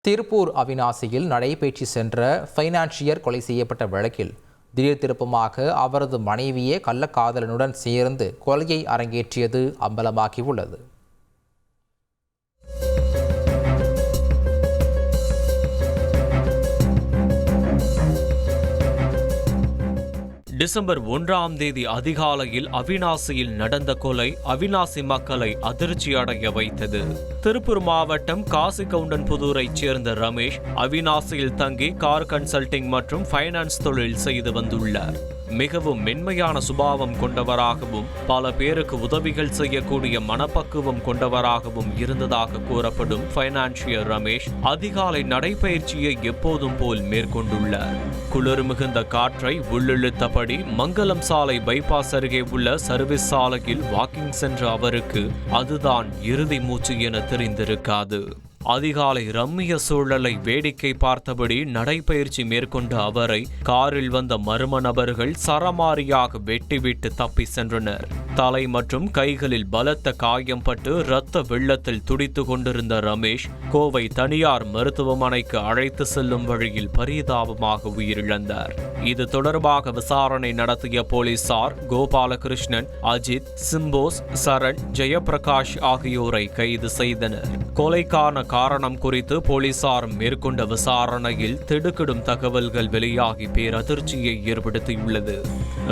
திருப்பூர் அவிநாசியில் நடைபயிற்சி சென்ற ஃபைனான்சியர் கொலை செய்யப்பட்ட வழக்கில் திடீர் திருப்பமாக அவரது மனைவியே கள்ளக்காதலனுடன் சேர்ந்து கொலையை அரங்கேற்றியது அம்பலமாகியுள்ளது. டிசம்பர் 1ஆம் தேதி அதிகாலையில் அவிநாசியில் நடந்த கொலை அவிநாசி மக்களை அதிர்ச்சி அடைய வைத்தது. திருப்பூர் மாவட்டம் காசிகவுண்டன்புதூரைச் சேர்ந்த ரமேஷ் அவிநாசியில் தங்கி கார் கன்சல்டிங் மற்றும் ஃபைனான்ஸ் தொழில் செய்து வந்துள்ளார். மிகவும் மென்மையான சுபாவம் கொண்டவராகவும் பல பேருக்கு உதவிகள் செய்யக்கூடிய மனப்பக்குவம் கொண்டவராகவும் இருந்ததாக கூறப்படும் ஃபைனான்சியர் ரமேஷ் அதிகாலை நடைபயிற்சியை எப்போதும் போல் மேற்கொண்டுள்ளார். குளிர் மிகுந்த காற்றை உள்ளிழுத்தபடி மங்கலம் சாலை பைபாஸ் அருகே உள்ள சர்வீஸ் சாலையில் வாக்கிங் சென்ற அவருக்கு அதுதான் இறுதி மூச்சு என தெரிந்திருக்காது. அதிகாலை ரம்மிய சூழலை வேடிக்கை பார்த்தபடி நடைபயிற்சி மேற்கொண்ட அவரை காரில் வந்த மர்ம நபர்கள் சரமாரியாக வெட்டிவிட்டு தப்பி சென்றனர். தலை மற்றும் கைகளில் பலத்த காயம் பட்டு இரத்த வெள்ளத்தில் துடித்து கொண்டிருந்த ரமேஷ் கோவை தனியார் மருத்துவமனைக்கு அழைத்து செல்லும் வழியில் பரிதாபமாக உயிரிழந்தார். இது தொடர்பாக விசாரணை நடத்திய போலீசார் கோபாலகிருஷ்ணன், அஜித், சிம்போஸ், சரண், ஜெயபிரகாஷ் ஆகியோரை கைது செய்தனர். கொலைக்கான காரணம் குறித்து போலீசார் மேற்கொண்ட விசாரணையில் திடுக்கிடும் தகவல்கள் வெளியாகி பேரதிர்ச்சியை ஏற்படுத்தியுள்ளது.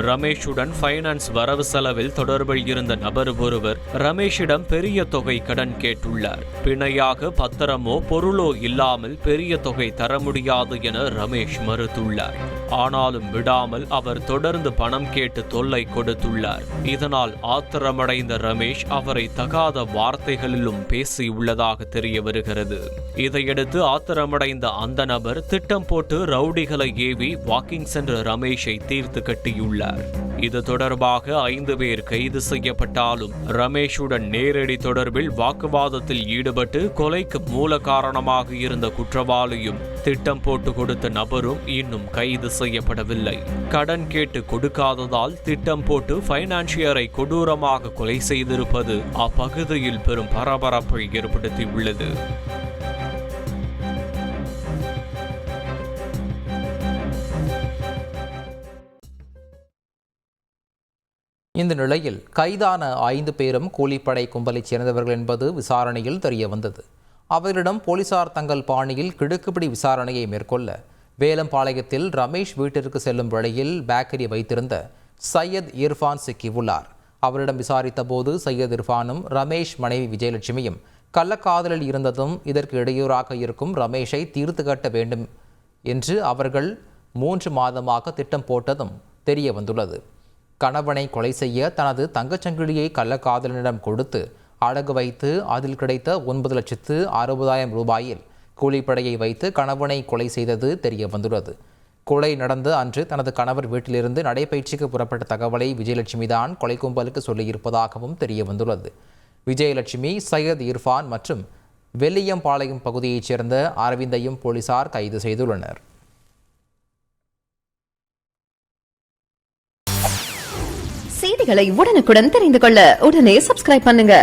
ரமேஷுடன் ஃபைனான்ஸ் வரவு செலவில் தொடர்பில் இருந்த நபர் ஒருவர் ரமேஷிடம் பெரிய தொகை கடன் கேட்டுள்ளார். பிணையாக பத்திரமோ பொருளோ இல்லாமல் பெரிய தொகை தர முடியாது என ரமேஷ் மறுத்துள்ளார். ஆனாலும் விடாமல் அவர் தொடர்ந்து பணம் கேட்டு தொல்லை கொடுத்துள்ளார். இதனால் ஆத்திரமடைந்த ரமேஷ் அவரை தகாத வார்த்தைகளிலும் பேசியுள்ளதாக தெரிய வருகிறது. இதையடுத்து ஆத்திரமடைந்த அந்த நபர் திட்டம் போட்டு ரவுடிகளை ஏவி வாக்கிங் சென்ற ரமேஷை தீர்த்து கட்டியுள்ளார். இது தொடர்பாக 5 பேர் கைது செய்யப்பட்டாலும் ரமேஷுடன் நேரடி தொடர்பில் வாக்குவாதத்தில் ஈடுபட்டு கொலைக்கு மூல காரணமாக இருந்த குற்றவாளியும் திட்டம் போட்டு கொடுத்த நபரும் இன்னும் கைது செய்யப்படவில்லை. கடன் கேட்டு கொடுக்காததால் திட்டம் போட்டு ஃபைனான்சியரை கொடூரமாக கொலை செய்திருப்பது அப்பகுதியில் பெரும் பரபரப்பை ஏற்படுத்தியுள்ளது. இந்த நிலையில் கைதான 5 பேரும் கூலிப்படை கும்பலைச் சேர்ந்தவர்கள் என்பது விசாரணையில் தெரிய வந்தது. அவர்களிடம் போலீசார் தங்கள் பாணியில் கிடுக்குப்பிடி விசாரணையை மேற்கொள்ள வேலம்பாளையத்தில் ரமேஷ் வீட்டிற்கு செல்லும் வழியில் பேக்கரி வைத்திருந்த சையத் இர்ஃபான் சிக்கியுள்ளார். அவரிடம் விசாரித்த போது சையத் இர்ஃபானும் ரமேஷ் மனைவி விஜயலட்சுமியும் கள்ளக்காதலில் இருந்ததும் இதற்கு இடையூறாக இருக்கும் ரமேஷை தீர்த்து கட்ட வேண்டும் என்று அவர்கள் 3 மாதமாக திட்டம் போட்டதும் தெரிய வந்துள்ளது. கணவனை கொலை செய்ய தனது தங்கச்சங்கிலியை கள்ளக்காதலனிடம் கொடுத்து அடகு வைத்து அதில் கிடைத்த 9,60,000 ரூபாயில் கூலிப்படையை வைத்து கணவனை கொலை செய்தது தெரிய வந்துள்ளது. கொலை நடந்த அன்று தனது கணவர் வீட்டிலிருந்து நடைபயிற்சிக்கு புறப்பட்ட தகவலை விஜயலட்சுமி தான் கொலை கும்பலுக்கு சொல்லியிருப்பதாகவும் தெரிய வந்துள்ளது. விஜயலட்சுமி, சையத் இர்ஃபான் மற்றும் வெள்ளியம்பாளையம் பகுதியைச் சேர்ந்த அரவிந்தையும் போலீசார் கைது செய்துள்ளனர். செய்திகளை உடனுக்குடன் தெரிந்து கொள்ள உடனே சப்ஸ்கிரைப் பண்ணுங்க.